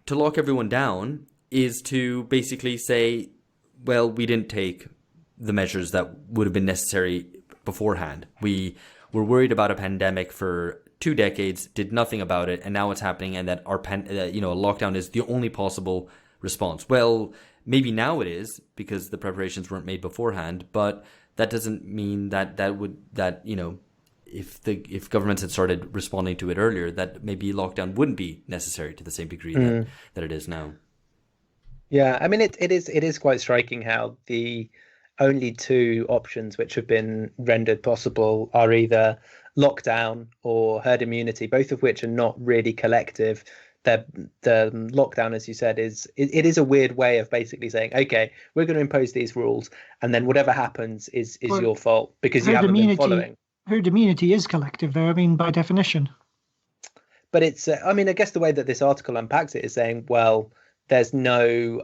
to lock everyone down is to basically say, well, we didn't take the measures that would have been necessary beforehand. We were worried about a pandemic for 2 decades, did nothing about it, and now it's happening, and that a lockdown is the only possible response. Well, maybe now it is because the preparations weren't made beforehand, but that doesn't mean if governments had started responding to it earlier, that maybe lockdown wouldn't be necessary to the same degree that it is now. Yeah, I mean, it is quite striking how the only two options which have been rendered possible are either lockdown or herd immunity, both of which are not really collective. The lockdown, as you said, it is a weird way of basically saying, okay, we're going to impose these rules, and then whatever happens is your fault because you haven't been following. Herd immunity is collective, though. I mean, by definition. But it's, I mean, I guess the way that this article unpacks it is saying, well, there's no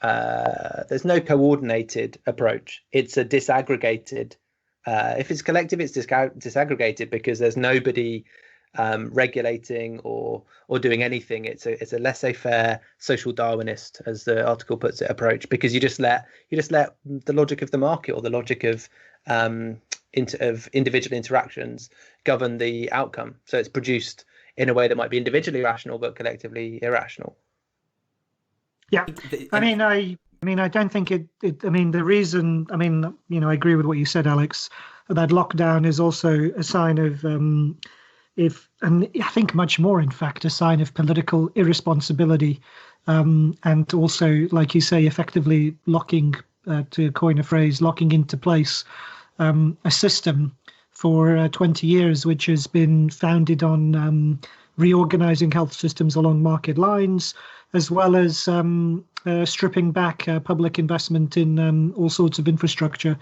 coordinated approach. It's a disaggregated. If it's collective, it's disaggregated because there's nobody regulating or doing anything. It's a laissez-faire social Darwinist, as the article puts it, approach, because you just let the logic of the market or the logic of individual interactions govern the outcome. So it's produced in a way that might be individually rational but collectively irrational. Yeah, I mean, I don't think it. I mean, the reason. I mean, I agree with what you said, Alex. That lockdown is also a sign of, and I think much more, in fact, a sign of political irresponsibility, and also, like you say, effectively locking, to coin a phrase, locking into place a system for 20 years, which has been founded on reorganizing health systems along market lines, as well as stripping back public investment in all sorts of infrastructure